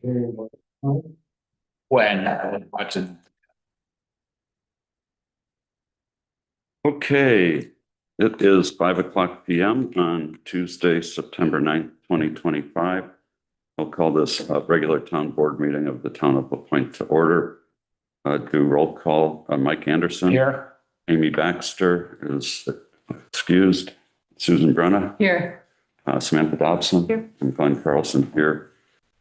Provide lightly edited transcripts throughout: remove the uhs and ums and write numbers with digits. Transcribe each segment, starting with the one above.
When watching. Okay, it is 5:00 p.m. on Tuesday, September 9th, 2025. I'll call this a regular town board meeting of the town of LaPointe to order. Do roll call. Mike Anderson. Here. Amy Baxter is excused. Susan Brenna. Here. Samantha Dobson. Here. And Glenn Carlson here.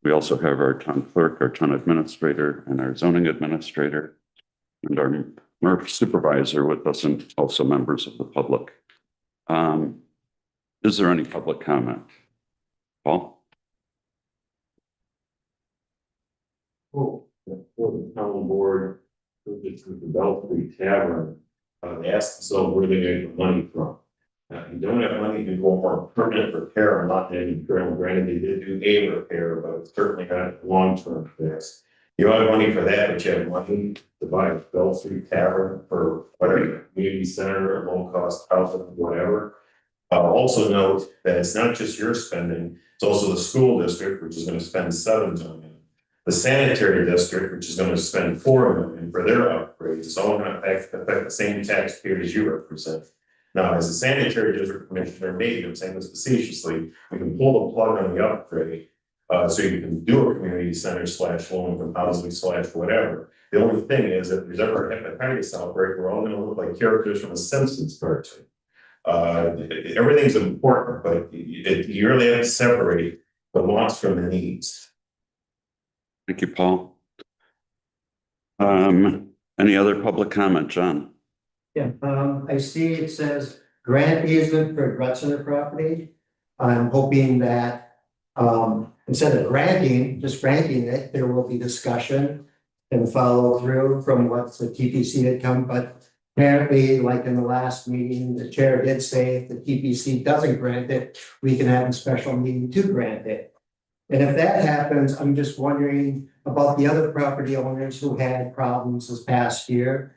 We also have our town clerk, our town administrator, and our zoning administrator, and our MRF supervisor with us, and also members of the public. Is there any public comment? Paul? For the town board, it's the Belfry Tavern, ask themselves where they get the money from. You don't have money to go for a permanent repair or not any trail. Granted, they did do a repair, but it's certainly not a long-term fix. You don't have money for that, but you have money to buy a Belfry Tavern for whatever, community center, low-cost housing, whatever. Also note that it's not just your spending, it's also the school district, which is going to spend $7 million. The sanitary district, which is going to spend $4 million for their upgrades. It's all going to affect the same taxpayers you represent. Now, as a sanitary district commissioner, maybe I'm saying this facetiously, we can pull the plug on the upgrade, so you can do a community center / low-income housing / whatever. The only thing is, if there's ever a hepatitis outbreak, we're all going to look like characters from a Simpsons cartoon. Everything's important, but you really have to separate the wants from the needs. Thank you, Paul. Any other public comment, John? Yeah, I see it says grant easement for Grutzener property. I'm hoping that instead of just granting it, there will be discussion and follow through from what the TPC had come, but apparently, like in the last meeting, the chair did say if the TPC doesn't grant it, we can have a special meeting to grant it. And if that happens, I'm just wondering about the other property owners who had problems this past year.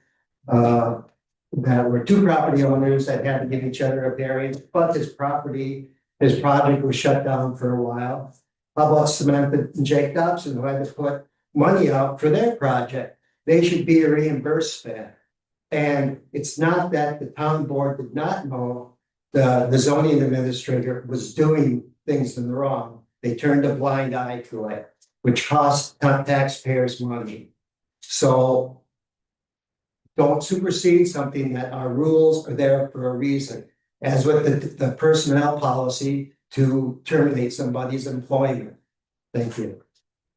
That were two property owners that had to give each other a variance, but his project was shut down for a while. How about Samantha and Jake Dobson, who had to put money out for their project? They should be reimbursed that. And it's not that the town board did not know the zoning administrator was doing things in the wrong. They turned a blind eye to it, which cost taxpayers money. So don't supersede something that our rules are there for a reason, as with the personnel policy to terminate somebody's employment. Thank you.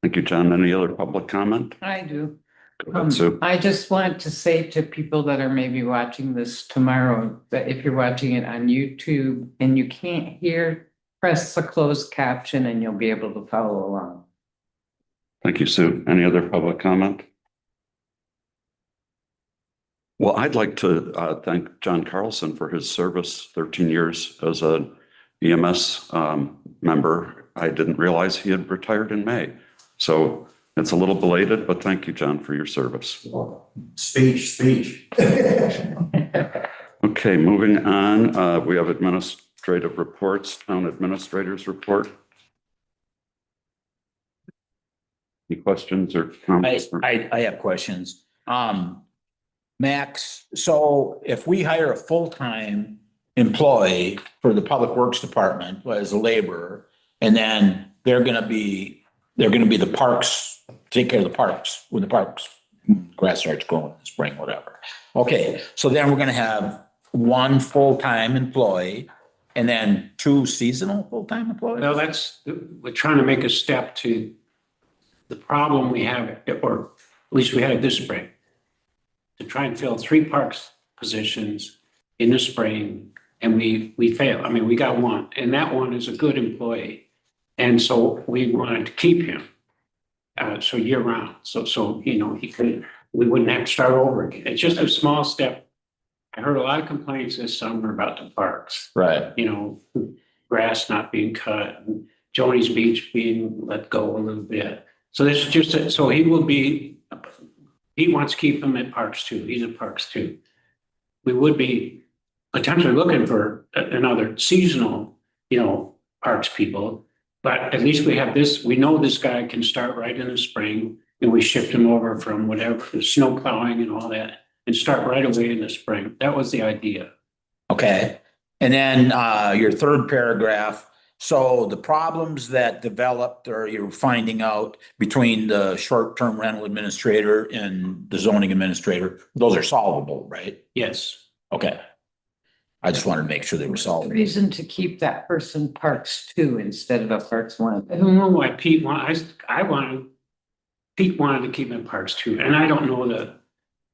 Thank you, John. Any other public comment? I do. Go ahead, Sue. I just want to say to people that are maybe watching this tomorrow, that if you're watching it on YouTube and you can't hear, press the closed caption and you'll be able to follow along. Thank you, Sue. Any other public comment? Well, I'd like to thank John Carlson for his service, 13 years as an EMS member. I didn't realize he had retired in May. So it's a little belated, but thank you, John, for your service. Speech. Okay, moving on. We have administrative reports, town administrators report. Any questions or comments? I have questions. Max, so if we hire a full-time employee for the Public Works Department as a laborer, and then they're gonna be the parks, take care of the parks, when the parks, grass starts growing in the spring, whatever. Okay, so then we're gonna have one full-time employee and then two seasonal full-time employees? Well, we're trying to make a step to the problem we have, or at least we had it this spring, to try and fill 3 parks positions in the spring, and we failed. I mean, we got one, and that one is a good employee. And so we wanted to keep him, so year round. So, you know, we wouldn't have to start over again. It's just a small step. I heard a lot of complaints this summer about the parks. Right. You know, grass not being cut, and Joni's Beach being let go a little bit. So this is just, so he wants to keep him at Parks 2. He's at Parks 2. We would be potentially looking for another seasonal, you know, parks people. But at least we have this, we know this guy can start right in the spring, and we shipped him over from whatever, the snow plowing and all that, and start right away in the spring. That was the idea. Okay. And then your third paragraph, so the problems that developed or you're finding out between the short-term rental administrator and the zoning administrator, those are solvable, right? Yes. Okay. I just wanted to make sure they were The solvable. reason to keep that person Parks 2 instead of a Parks 1. I don't know why Pete Pete wanted to keep in Parks 2, and I don't know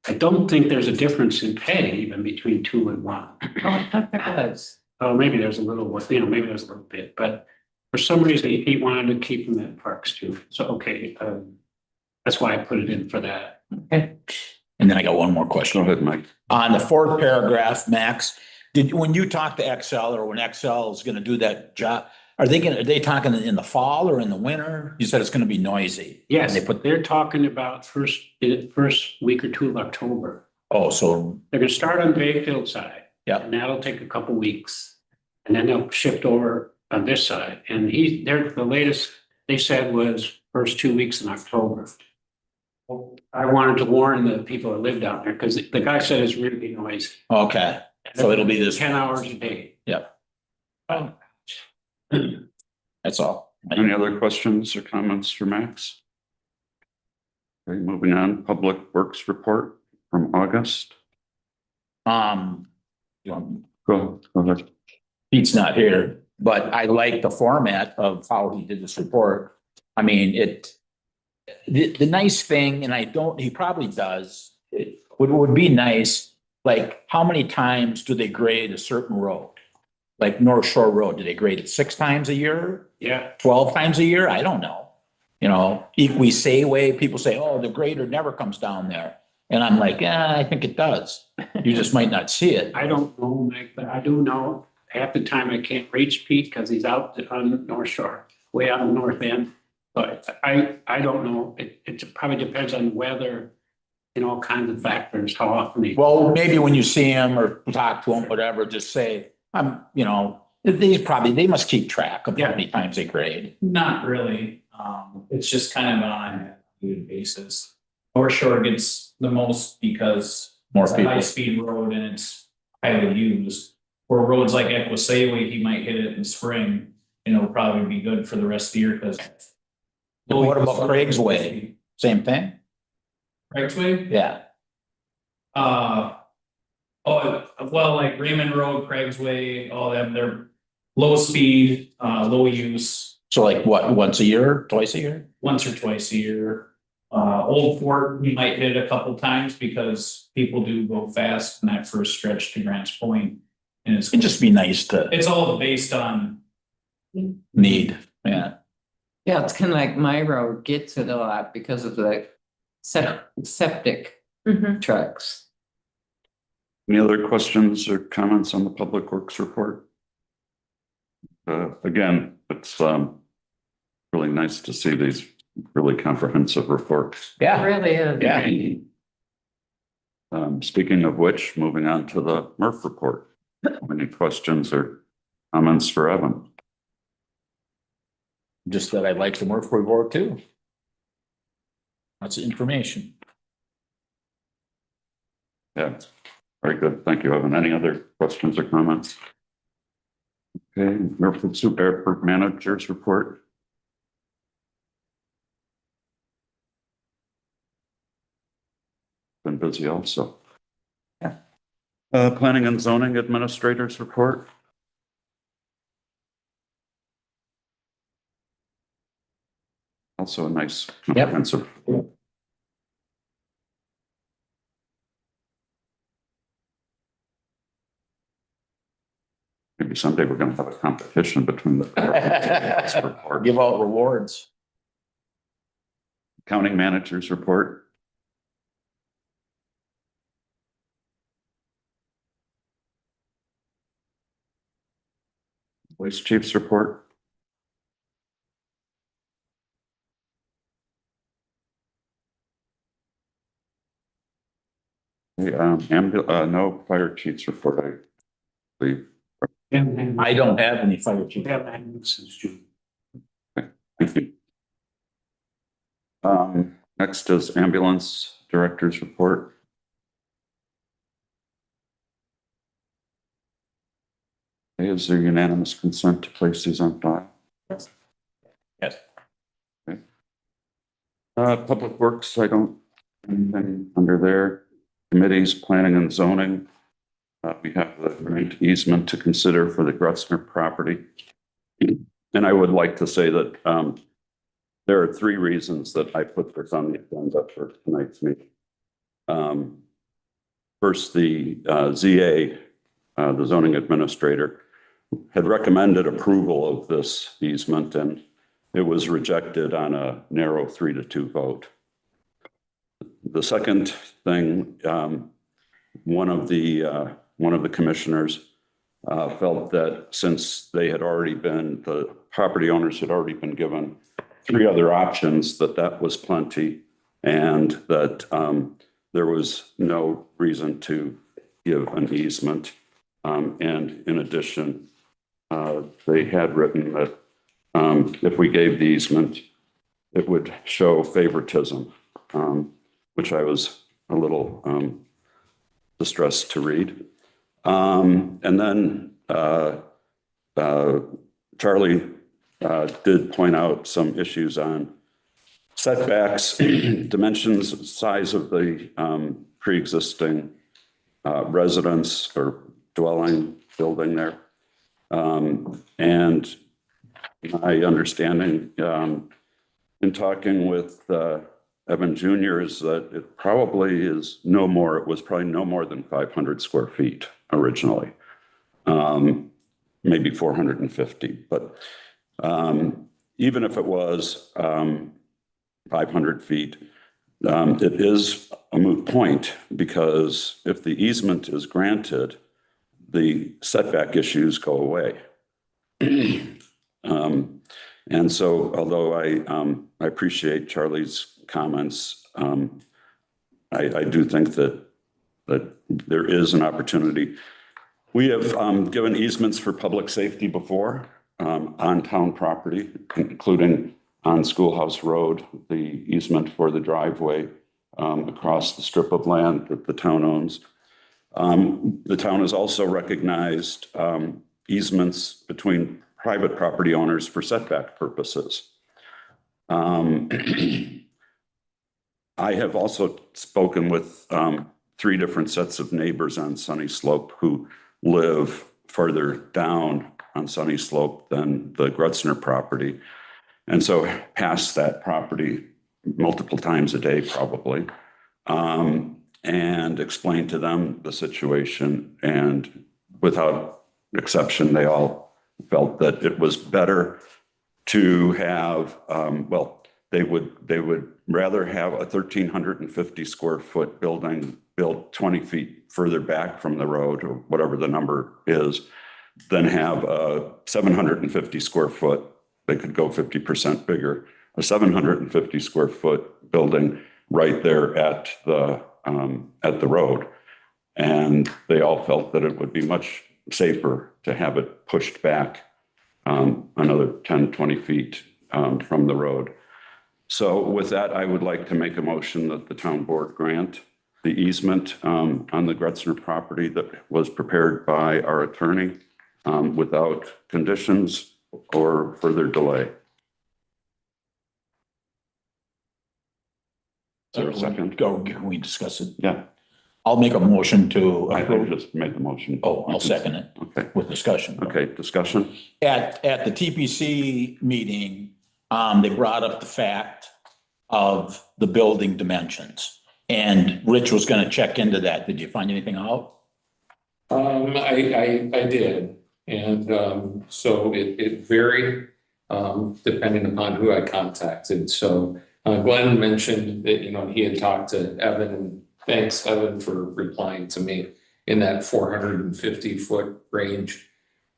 I don't think there's a difference in pay even between 2 and 1. Oh, I thought there was. Oh, maybe there's a little, maybe there's a little bit, but for some reason he wanted to keep him in Parks 2. So, okay, that's why I put it in for that. Okay. And then I got one more Go question. ahead, Mike. On the fourth paragraph, Max, when you talk to Excel or when Excel is gonna do that job, are they talking in the fall or in the winter? You said it's gonna be noisy. Yes, And they put, they're talking about first week or two of October. oh, so, They're gonna start on Bayfield side. Yeah. And that'll take a couple weeks. And then they'll shift over on this side. And the latest they said was first 2 weeks in October. I wanted to warn the people that live down there because the guy said it's really noisy. okay, so it'll be this, 10 hours a day. oh, that's all. Any other questions or comments for Max? Okay, moving on, Public Works Report from August. You know, Go ahead. Pete's not here, but I like the format of how he did this report. I mean, the nice thing, and he probably does, it would be nice, like, how many times do they grade a certain road? Like North Shore Road, do they grade it 6 times a year, Yeah. 12 times a year? I don't know. You know, Equisay Way, people say, oh, the grader never comes down there. And I'm like, yeah, I think it does. You just might not see it. I don't know, Mike, but I do know half the time I can't reach Pete because he's out on North Shore, way out on the north end. But I don't know. It probably depends on weather and all kinds of factors, how often he. Well, maybe when you see him or talk to him, whatever, just say, they must keep track of how many times they grade. Not really. It's just kind of on a daily basis. North Shore gets the most because More it's a people. high-speed road and it's highly used. Where roads like Equisay, he might hit it in spring and it'll probably be good for the rest of the year because. What about Craig's Way? Same thing? Craig's Way? Yeah. Like Raymond Road, Craig's Way, all them, they're low speed, low use, So like what, once a year, twice a year? once or twice a year. Old Fort, we might hit it a couple times because people do go fast in that first stretch to Grants Point. And It'd just be nice to it's all based on, need, yeah. Yeah, it's kind of like my road gets it a lot because of the septic trucks. Any other questions or comments on the Public Works Report? Again, it's really nice to see these really comprehensive reports. It Yeah, really is. yeah. Speaking of which, moving on to the Murph Report. Any questions or comments for Evan? Just that I'd like the Murph report too. That's information. Yeah, very good. Thank you, Evan. Any other questions or comments? Okay, Murphy Soup Airport Managers Report. Been busy also. Yeah. Planning and Zoning Administrators Report. Also a nice comprehensive. Maybe someday we're gonna have a competition between the. report. Give out rewards. Accounting Managers Report. Police Chief's Report. No Fire Chief's Report, I believe. And I don't have any fire chief. we haven't had it since June. Thank you. Next is ambulance director's report. Okay, is there unanimous consent to place these on file? Yes. Okay. Public Works, I don't, anything under there. Committees, planning and zoning. We have the grant easement to consider for the Grutzner property. And I would like to say that there are 3 reasons that I put this on the agenda for tonight's meeting. First, the ZA, the zoning administrator, had recommended approval of this easement, and it was rejected on a narrow 3-2 vote. The second thing, one of the commissioners felt that since the property owners had already been given 3 other options, that was plenty, and that there was no reason to give an easement. And in addition, they had written that if we gave the easement, it would show favoritism, which I was a little distressed to read. And then Charlie did point out some issues on setbacks, dimensions, size of the pre-existing residence or dwelling building there. And my understanding in talking with Evan Jr. is that it was probably no more than 500 square feet originally, maybe 450. But even if it was 500 feet, it is a moot point, because if the easement is granted, the setback issues go away. And so, although I appreciate Charlie's comments, I do think that there is an opportunity. We have given easements for public safety before on town property, including on Schoolhouse Road, the easement for the driveway across the strip of land that the town owns. The town has also recognized easements between private property owners for setback purposes. I have also spoken with 3 different sets of neighbors on Sunny Slope who live further down on Sunny Slope than the Grutzner property. And so pass that property multiple times a day, probably, and explain to them the situation. And without exception, they all felt that it was better to have, they would rather have a 1,350 square foot building built 20 feet further back from the road, or whatever the number is, than have a 750 square foot, they could go 50% bigger, a 750 square foot building right there at the road. And they all felt that it would be much safer to have it pushed back another 10, 20 feet from the road. So with that, I would like to make a motion that the town board grant the easement on the Grutzner property that was prepared by our attorney without conditions or further delay. Is there a second? Can we discuss it? Yeah, I'll make a motion to I approve. just made the motion. Oh, I'll second it Okay, with discussion. okay, discussion? At the TPC meeting, they brought up the fact of the building dimensions. And Rich was gonna check into that. Did you find anything out? I did, and so it varied depending upon who I contacted. So Glenn mentioned that, he had talked to Evan, and thanks Evan for replying to me in that 450 foot range.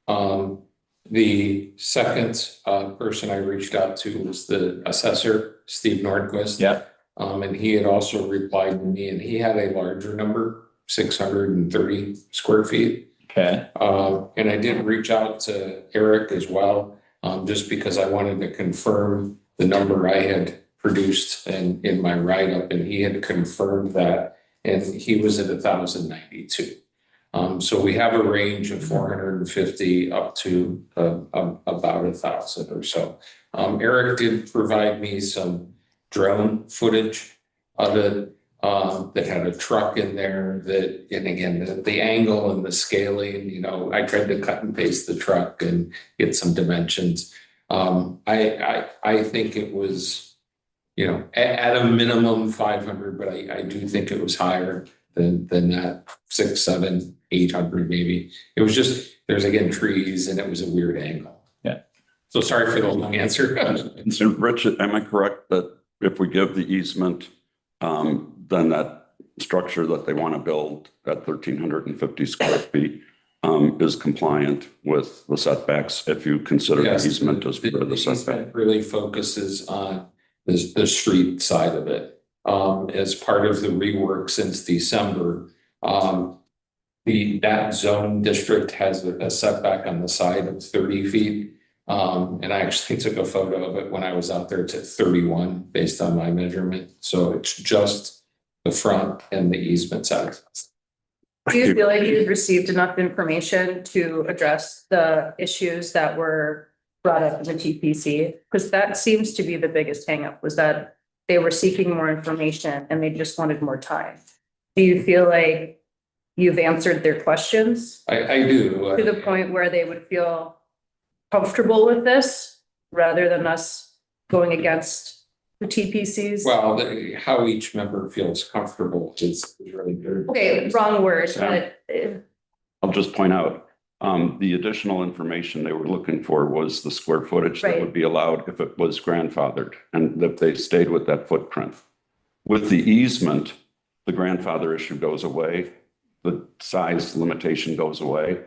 The second person I reached out to was the assessor, Steve Nordquist. Yeah. And he had also replied to me, and he had a larger number, 630 square feet. Okay. And I did reach out to Eric as well. just because I wanted to confirm the number I had produced in my write-up, and he had confirmed that, and he was at 1,092. So we have a range of 450 up to about 1,000 or so. Eric did provide me some drone footage of it that had a truck in there that, and again, the angle and the scaling, you know, I tried to cut and paste the truck and get some dimensions. I think it was, you know, at a minimum 500, but I do think it was higher than that 600, 700, 800 maybe. It was just, there's again trees and it was a weird angle. Yeah. So sorry for the long answer. So Rich, am I correct that if we give the easement, then that structure that they want to build at 1,350 square feet is compliant with the setbacks if you consider the Yes, easement as part of the setback? easement really focuses on the street side of it. As part of the rework since December, that zone district has a setback on the side of 30 feet. And I actually took a photo of it when I was out there. It's at 31 based on my measurement. So it's just the front and the easement side. Do you feel like you've received enough information to address the issues that were brought up in the TPC? Because that seems to be the biggest hangup, was that they were seeking more information and they just wanted more time. Do you feel like you've answered their questions I do. to the point where they would feel comfortable with this rather than us going against the TPCs? Well, how each member feels comfortable is really good. Okay, wrong word, Yeah. but I'll just point out, the additional information they were looking for was the square footage that Right. would be allowed if it was grandfathered and that they stayed with that footprint. With the easement, the grandfather issue goes away, the size limitation goes away,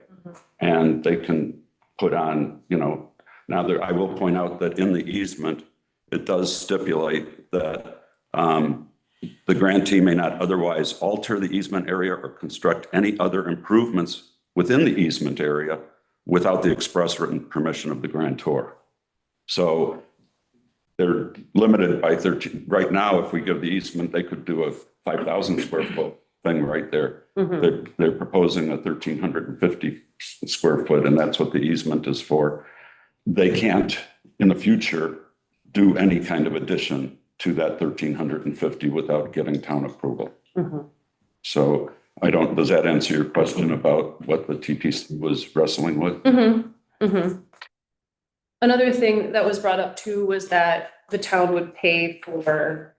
and they can put on, you know, now there, I will point out that in the easement, it does stipulate that the grantee may not otherwise alter the easement area or construct any other improvements within the easement area without the express written permission of the grantor. So they're limited by 13. Right now, if we give the easement, they could do a 5,000 square foot thing right there. They're proposing a 1,350 square foot, and that's what the easement is for. They can't, in the future, do any kind of addition to that 1,350 without getting town approval. So I don't, does that answer your question about what the TPC was wrestling with? Another thing that was brought up too was that the town would pay for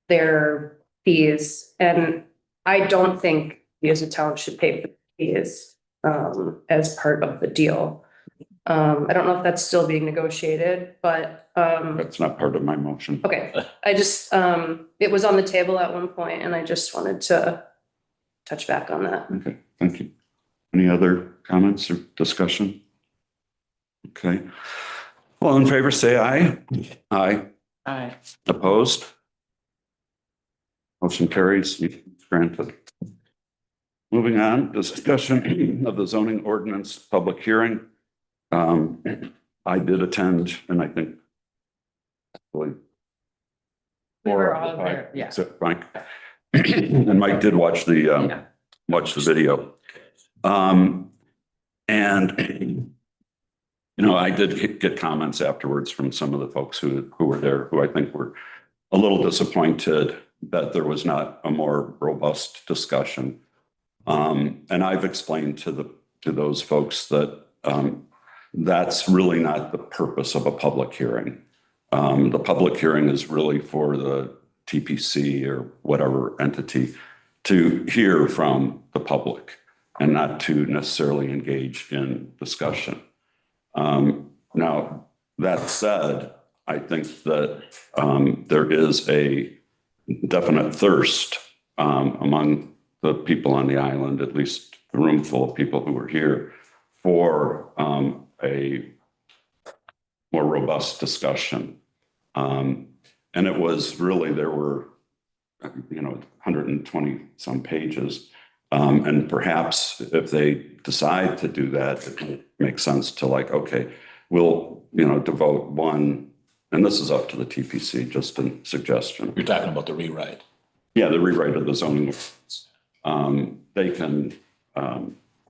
their fees, and I don't think we as a town should pay for fees as part of the deal. I don't know if that's still being negotiated, but That's not part of my motion. okay, I just it was on the table at one point, and I just wanted to touch back on that. Okay, thank you. Any other comments or discussion? Okay. All in favor, say aye. Aye. Aye. Opposed? Motion carries, granted. Moving on, discussion of the zoning ordinance public hearing. I did attend, and I think actually We four were of the all five, there, yeah. except Mike. And Mike did watch the Yeah. watch the video. And you know, I did get comments afterwards from some of the folks who were there, who I think were a little disappointed that there was not a more robust discussion. And I've explained to those folks that that's really not the purpose of a public hearing. The public hearing is really for the TPC or whatever entity to hear from the public and not to necessarily engage in discussion. Now, that said, I think that there is a definite thirst among the people on the island, at least a room full of people who were here, for a more robust discussion. And it was really, there were, 120 some pages. And perhaps if they decide to do that, it might make sense to like, okay, we'll, devote one, and this is up to the TPC, just a suggestion. You're talking about the rewrite. Yeah, the rewrite of the zoning. They can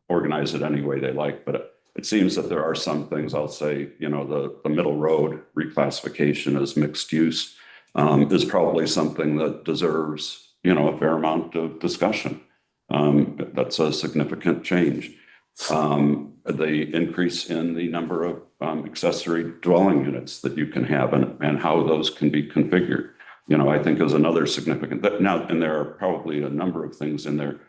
organize it any way they like, but it seems that there are some things, I'll say, the Middle Road reclassification as mixed use is probably something that deserves, a fair amount of discussion. That's a significant change. The increase in the number of accessory dwelling units that you can have and how those can be configured, I think is another significant. Now, and there are probably a number of things in there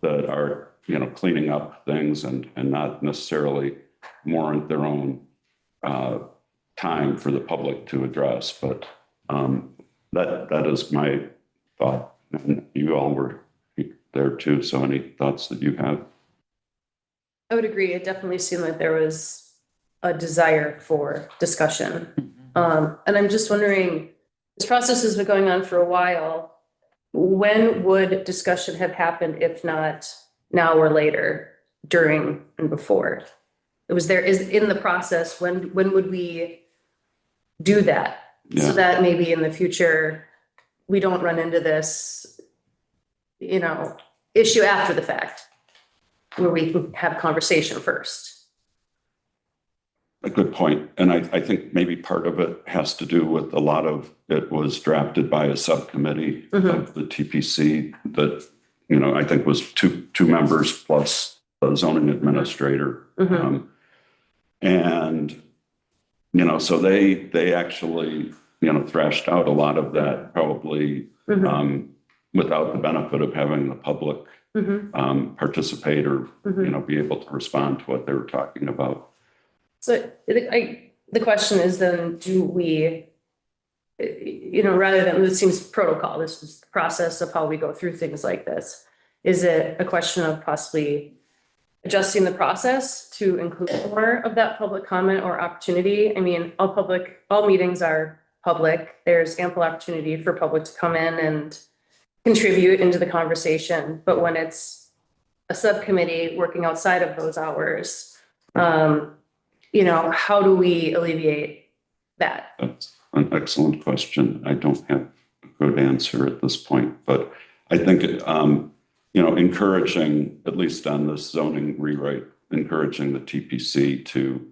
that are, cleaning up things and not necessarily warrant their own time for the public to address. But that is my thought. And you all were there too. So any thoughts that you have? I would agree. It definitely seemed like there was a desire for discussion. And I'm just wondering, this process has been going on for a while. When would discussion have happened, if not now or later, during and before? Is in the process, when would we do that? Yeah. So that maybe in the future, we don't run into this, issue after the fact, where we can have conversation first. A good point. And I think maybe part of it has to do with a lot of it was drafted by a subcommittee of the TPC that, I think was two members plus the zoning administrator. And, so they actually, thrashed out a lot of that probably without the benefit of having the public participate or, be able to respond to what they were talking about. So the question is then, do we, rather than, it seems protocol, this is the process of how we go through things like this. Is it a question of possibly adjusting the process to include more of that public comment or opportunity? I mean, all meetings are public. There's ample opportunity for public to come in and contribute into the conversation. But when it's a subcommittee working outside of those hours, how do we alleviate that? That's an excellent question. I don't have a good answer at this point, but I think, encouraging, at least on this zoning rewrite, encouraging the TPC to,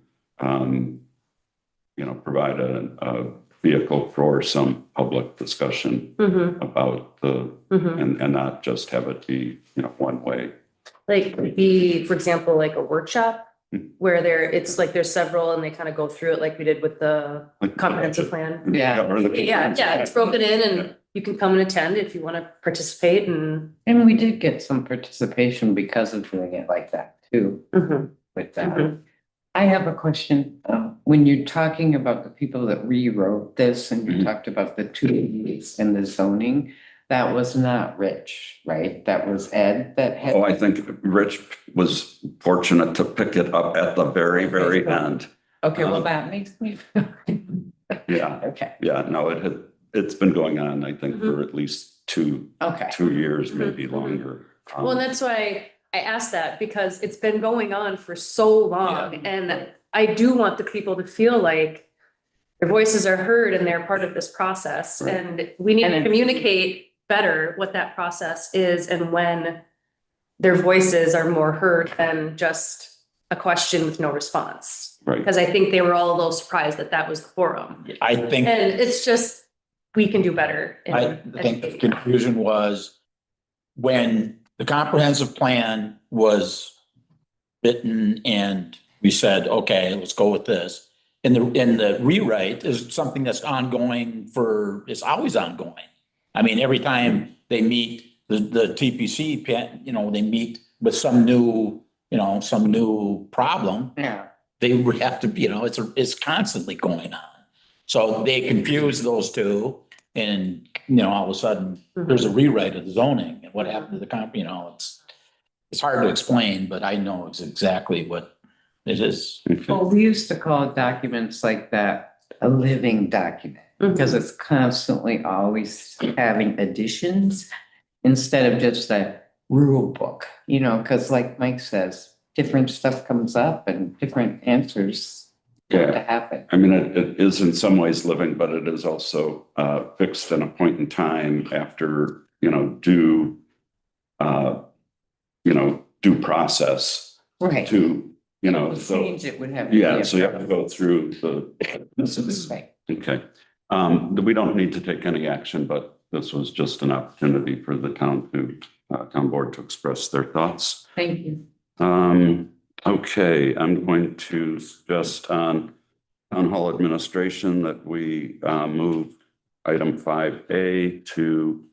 provide a vehicle for some public discussion about and not just have it be, one way. Like for example, like a workshop where there's several and they kind of go through it like we did with the comprehensive plan. Yeah. Yeah, it's broken in and you can come and attend if you want to participate and. And we did get some participation because of doing it like that too, with that. I have a question. When you're talking about the people that rewrote this and you talked about the 2 E's and the zoning, that was not Rich, right? That was Ed that had. Oh, I think Rich was fortunate to pick it up at the very, very end. Okay, well, that makes me feel. Yeah. Okay. Yeah, no, it's been going on, I think, for at least 2 years, maybe longer. Well, and that's why I asked that, because it's been going on for so long. And I do want the people to feel like their voices are heard and they're part of this process. Right. And we need to communicate better what that process is and when their voices are more heard than just a question with no response. Right. Because I think they were all a little surprised that that was the forum. I think, And it's just, we can do better. in I think the educating. confusion was when the comprehensive plan was written and we said, okay, let's go with this. And the rewrite is something that's ongoing it's always ongoing. I mean, every time they meet the TPC, they meet with some new problem. Yeah. They would have to, it's constantly going on. So they confuse those two and, all of a sudden there's a rewrite of the zoning and what happened to the it's hard to explain, but I know it's exactly what it is. Well, we used to call documents like that a living document because it's constantly always having additions instead of just a rule book, because like Mike says, different stuff comes up and different answers Yeah. to happen. I mean, it is in some ways living, but it is also fixed in a point in time after, due process Right. to, To so, change it would have. to be yeah, a so you have to go through this is, Right. okay. We don't need to take any action, but this was just an opportunity for the town board to express their thoughts. Thank you. Okay, I'm going to suggest on town hall administration that we move item 5A to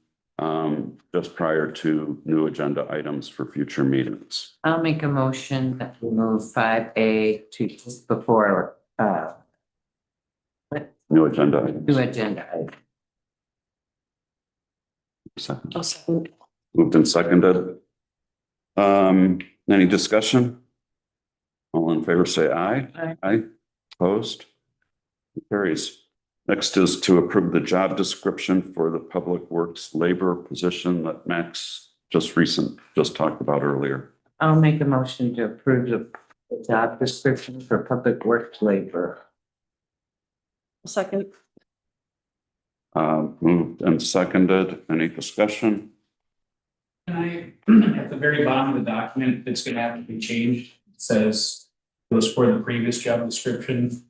just prior to new agenda items for future meetings. I'll make a motion that we move 5A to just before New agenda items. new agenda item. Second. I'll second. Moved and seconded. Any discussion? All in favor, say aye. Aye. Aye. Opposed? Carries. Next is to approve the job description for the Public Works labor position that Max just talked about earlier. I'll make a motion to approve the job description for public works labor. Second. Moved and seconded. Any discussion? Can I, at the very bottom of the document, it's gonna have to be changed. It says, it was for the previous job description.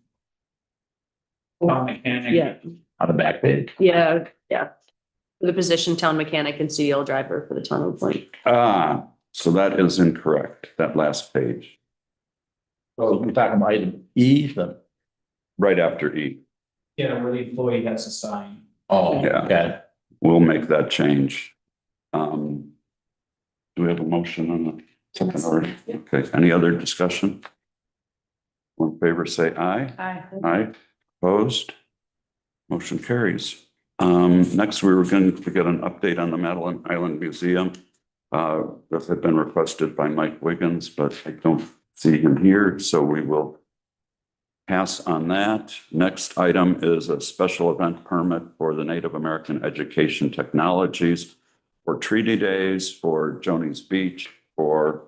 Town mechanic. Yeah. On the back page. Yeah. The position town mechanic and CDL driver for the town of Flint. So that is incorrect, that last page, So we're talking about item E, right after E. Yeah, where the employee has a sign. oh, Yeah. okay. We'll make that change. Do we have a motion on the second order? Okay, any other discussion? All in favor, say aye. Aye. Aye. Opposed? Motion carries. Next, we were going to get an update on the Madeline Island Museum. That had been requested by Mike Wiggins, but I don't see him here, so we will pass on that. Next item is a special event permit for the Native American Education Technologies for Treaty Days, for Joni's Beach, for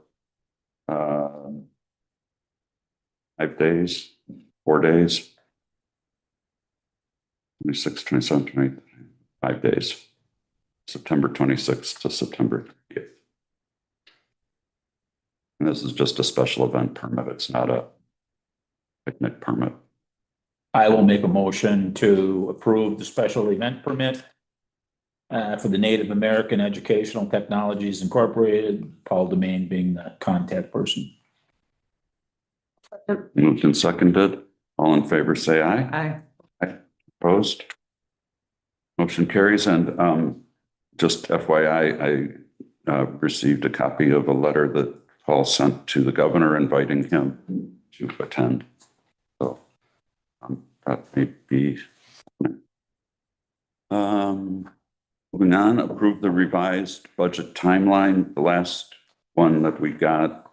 5 days, 4 days. 26, 27, 28, 5 days. September 26th to September 30th. And this is just a special event permit. It's not a picnic permit. I will make a motion to approve the special event permit for the Native American Educational Technologies Incorporated, Paul Demain being the contact person. Moved and seconded. All in favor, say aye. Aye. Opposed? Motion carries. And just FYI, I received a copy of a letter that Paul sent to the governor inviting him to attend. So that may be. Moving on, approve the revised budget timeline. The last one that we got,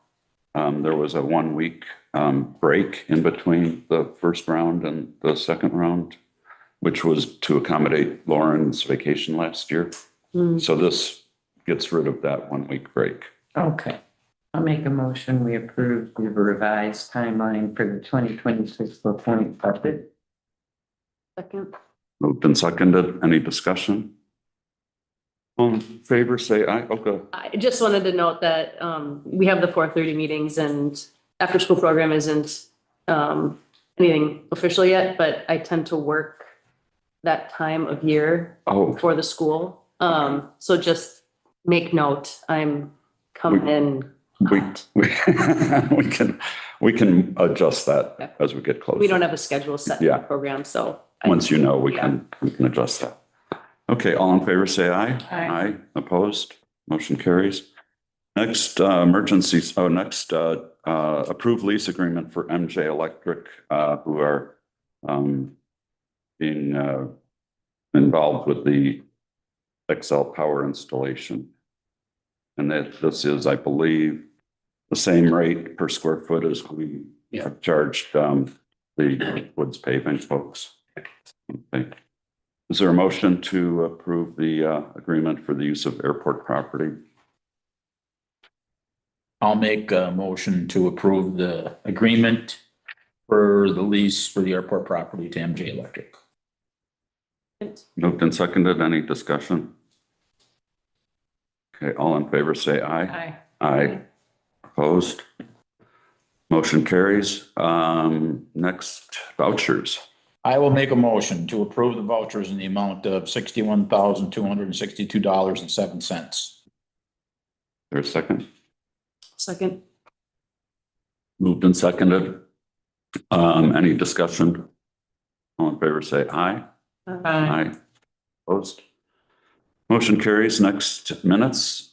there was a 1 week break in between the first round and the second round, which was to accommodate Lauren's vacation last year. So this gets rid of that 1 week break. Okay. I'll make a motion. We approve the revised timeline for the 2026 appointment budget. Second. Moved and seconded. Any discussion? All in favor, say aye. Okay. I just wanted to note that we have the 4:30 meetings and after school program isn't anything official yet, but I tend to work that time of year Oh, for the school. So just make note, I'm coming in. we we can adjust that as we get closer. We don't have a schedule set for Yeah. the program, so. Once you know, we can adjust that. Okay, all in favor, say aye. Aye. Opposed? Motion carries. Next, approve lease agreement for MJ Electric, who are being involved with the Excel power installation. And that this is, I believe, the same rate per square foot as we have charged the Woods Paving folks. Okay. Is there a motion to approve the agreement for the use of airport property? I'll make a motion to approve the agreement for the lease for the airport property to MJ Electric. Moved and seconded. Any discussion? Okay, all in favor, say aye. Aye. Aye. Opposed? Motion carries. Next, vouchers. I will make a motion to approve the vouchers in the amount of $61,262.07. There's a second. Second. Moved and seconded. Any discussion? All in favor, say aye. Aye. Opposed? Motion carries. Next, minutes.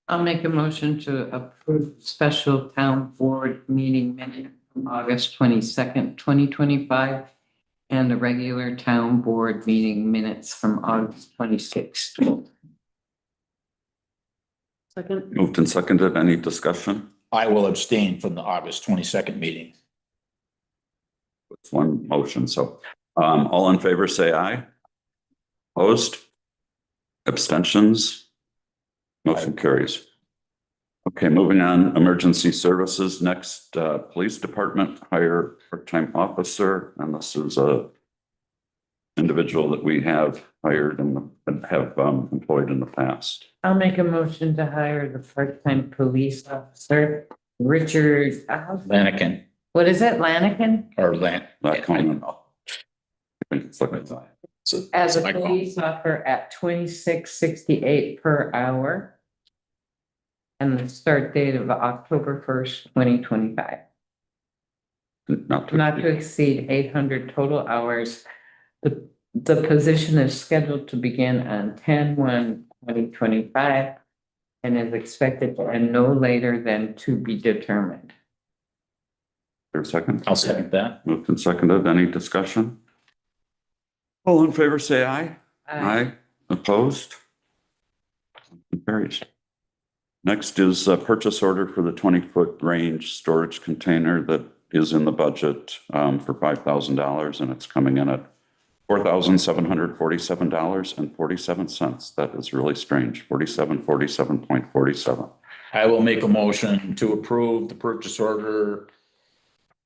I'll make a motion to approve special town board meeting minute from August 22nd, 2025, and the regular town board meeting minutes from August 26th. Second. Moved and seconded. Any discussion? I will abstain from the August 22nd meeting. It's one motion, so, all in favor, say aye. Opposed? Abstentions? Motion carries. Okay, moving on, emergency services. Next, police department hire part-time officer, and this is a individual that we have hired and have employed in the past. I'll make a motion to hire the part-time police officer, Richard, Lanigan what is it, Lanigan? or Lan. Not I Conan. don't know. I think it's like- So, As a my call. police officer at $26.68 per hour. And the start date of October 1st, 2025. Not Not to exceed 800 total hours. The position is scheduled to begin on 10/1/2025 and is expected to end no later than to be determined. There's a second. I'll second that. Moved and seconded. Any discussion? All in favor, say aye. Aye. Opposed? Carries. Next is a purchase order for the 20-foot range storage container that is in the budget for $5,000, and it's coming in at $4,747.47. That is really strange, 47.47. I will make a motion to approve the purchase order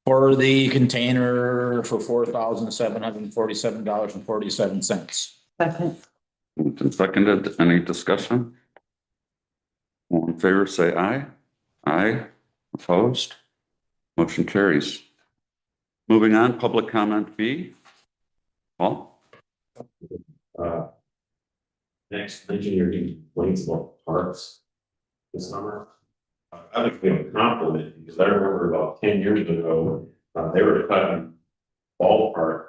for the container for $4,747.47. Second. Moved and seconded. Any discussion? All in favor, say aye. Aye. Opposed? Motion carries. Moving on, public comment B. Paul? Next, engineering complaints about parks this summer. I'd like to give a compliment because I remember about 10 years ago, they were cutting ballpark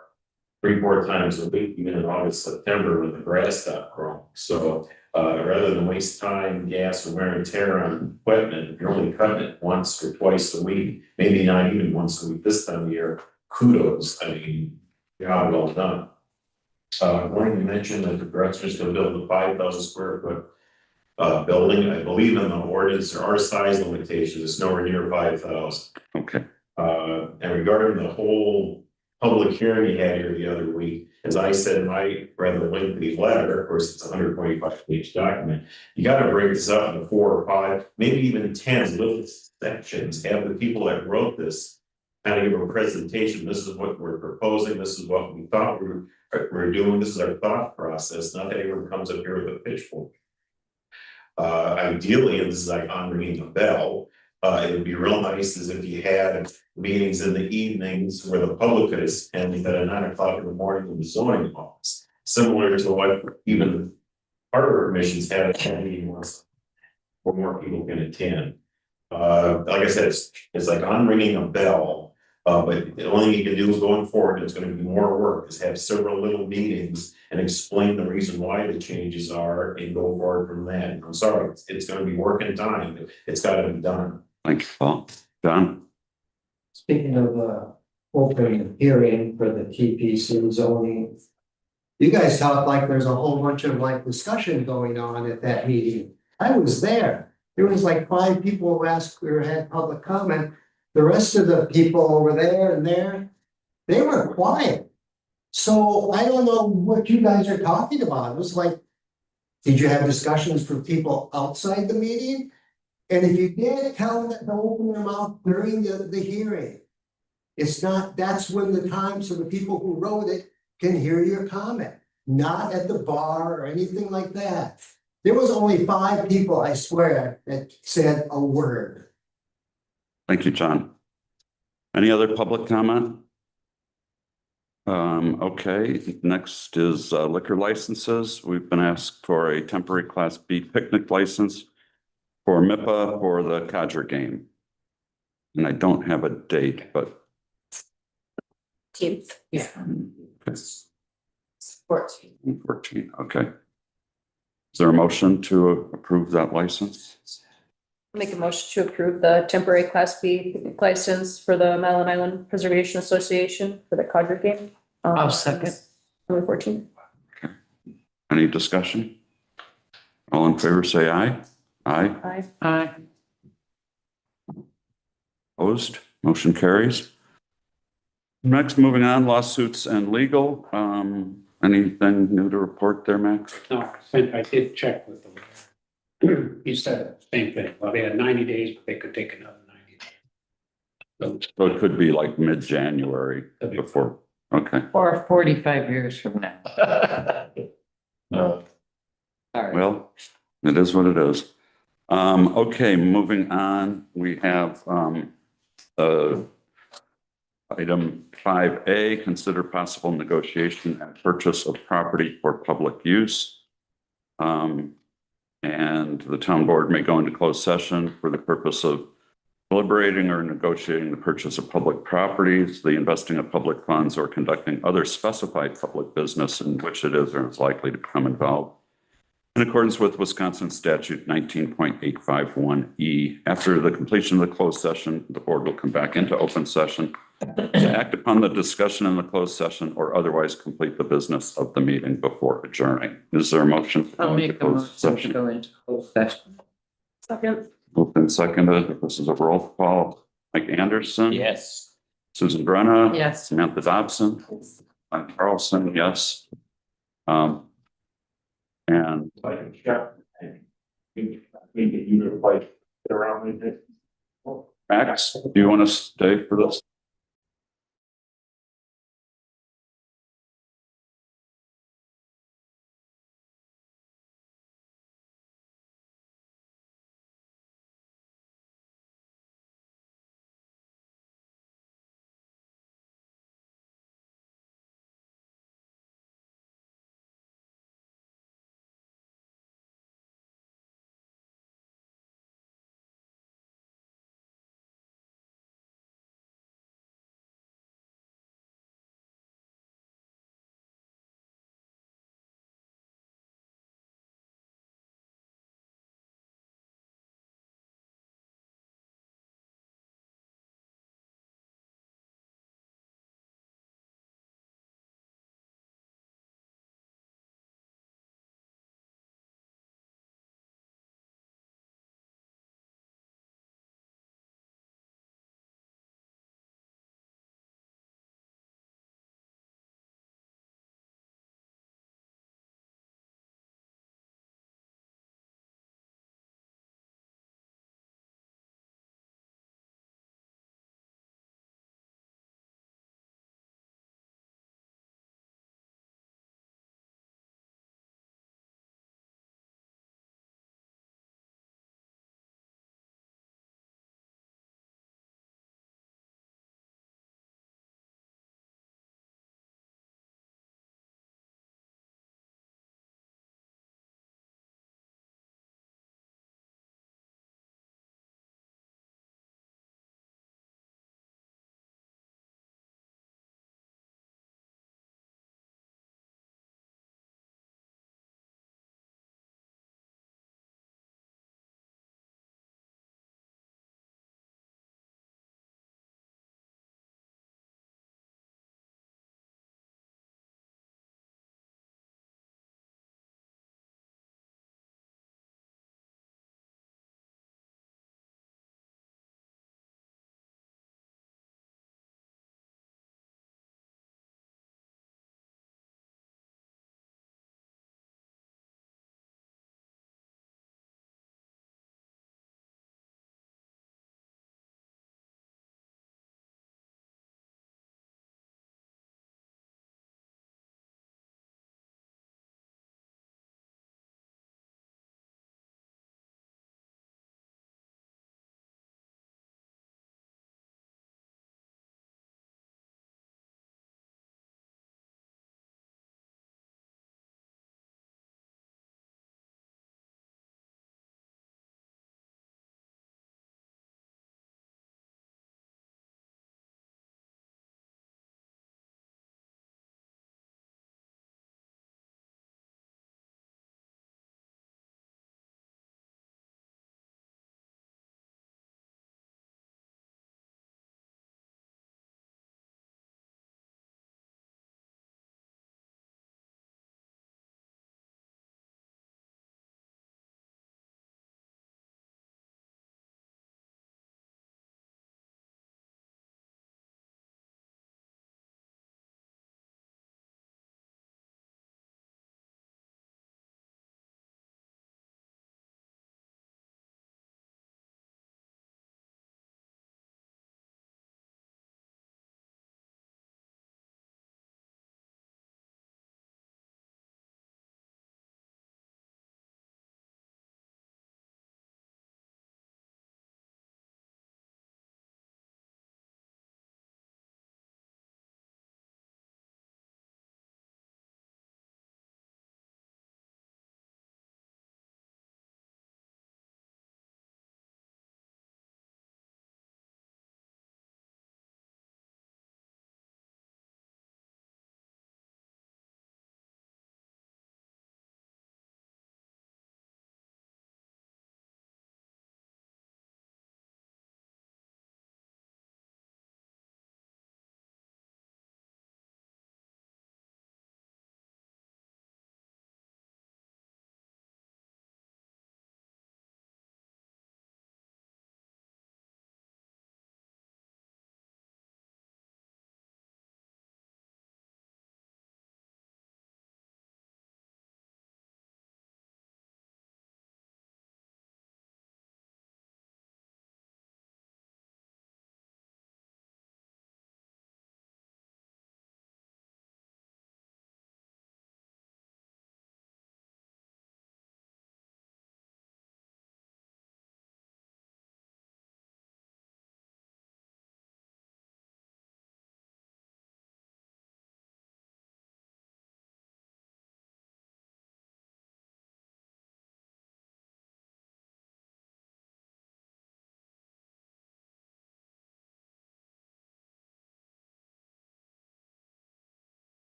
3-4 times a week, even in August, September, when the grass stopped growing. So rather than waste time, gas, or wear and tear on equipment, if you're only cutting it once or twice a week, maybe not even once a week this time of year, kudos. I mean, job well done. Gordon mentioned that the Grutcher's gonna build a 5,000 square foot building. I believe in the ordinance, there are size limitations, it's nowhere near 5,000. Okay. And regarding the whole public hearing you had here the other week, as I said in my rather lengthy letter, of course, it's a 125-page document. You gotta break this up into 4 or 5, maybe even 10 little sections, have the people that wrote this kind of give a presentation, this is what we're proposing, this is what we thought we're doing, this is our thought process, not that everyone comes up here with a pitchfork. Ideally, and this is like on ringing the bell, it would be real nice as if you had meetings in the evenings where the public could attend at 9 o'clock in the morning in the zoning office. Similar to what even harbor commissions have a meeting once where more people can attend. Like I said, it's like on ringing a bell. But the only thing you can do is going forward, it's gonna be more work, is have several little meetings and explain the reason why the changes are and go forward from that. I'm sorry, it's gonna be work and time, it's gotta be done. Thank you, Paul. John? Speaking of opening hearing for the TPC zoning. You guys talk like there's a whole bunch of like discussion going on at that meeting. I was there. There was like 5 people who asked or had public comment. The rest of the people over there and there, they were quiet. So I don't know what you guys are talking about. It was like, did you have discussions for people outside the meeting? And if you did, tell them to open their mouth during the hearing. It's not, that's when the time, so the people who wrote it can hear your comment, not at the bar or anything like that. There was only 5 people, I swear, that said a word. Thank you, John. Any other public comment? Okay, next is liquor licenses. We've been asked for a temporary Class B picnic license for MIPA for the Codger game. And I don't have a date, but 10th. Yeah. it's 14. 14, okay. Is there a motion to approve that license? Make a motion to approve the temporary Class B picnic license for the Malin Island Preservation Association for the Codger game. I'll second. Number 14. Any discussion? All in favor, say aye. Aye. Aye. Aye. Opposed? Motion carries. Next, moving on, lawsuits and legal. Anything new to report there, Max? No, I did check with them. He said the same thing. Well, they had 90 days, but they could take another 90 days. So it could be like mid-January before, okay. Or 45 years from now. No. Sorry. Well, it is what it is. Okay, moving on, we have item 5A, consider possible negotiation and purchase of property for public use. And the town board may go into closed session for the purpose of deliberating or negotiating the purchase of public properties, the investing of public funds, or conducting other specified public business in which it is or is likely to become involved. In accordance with Wisconsin statute 19.851E, after the completion of the closed session, the board will come back into open session to act upon the discussion in the closed session or otherwise complete the business of the meeting before adjourning. Is there a motion? to go I'll into make a closed motion to session? go into closed session. Second. Moved and seconded. This is a roll call. Mike Anderson. Yes. Susan Brenna. Yes. Samantha Dobson. Mike Carlson, yes. And Like, yeah. We get you to like get around with it. Max, do you want to stay for this?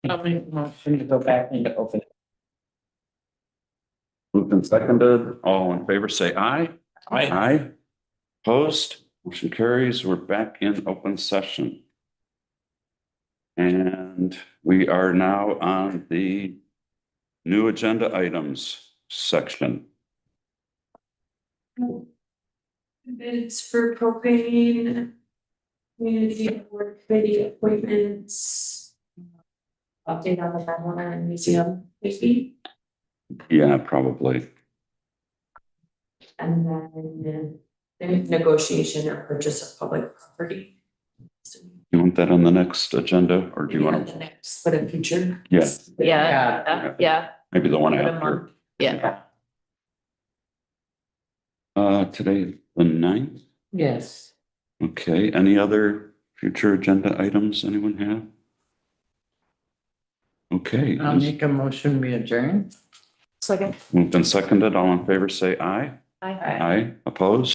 I'll make a motion to go back into open. Moved and seconded, all in favor, say aye. Aye. Aye. Opposed, motion carries. We're back in open session. And we are now on the new agenda items section. Bids for propane, community board committee appointments. Update on the marijuana and museum, maybe, Yeah, probably. and then the negotiation or purchase of public property. So You want that on the next agenda or do you maybe want the to? next, but in future. Yeah, Yeah, yeah. maybe the one Put 'em after. on. Yeah. Today, the 9th. Yes. Okay, any other future agenda items anyone have? Okay, I'll make a motion, we adjourn. Second. moved and seconded, all in favor, say aye. Aye. Aye, opposed?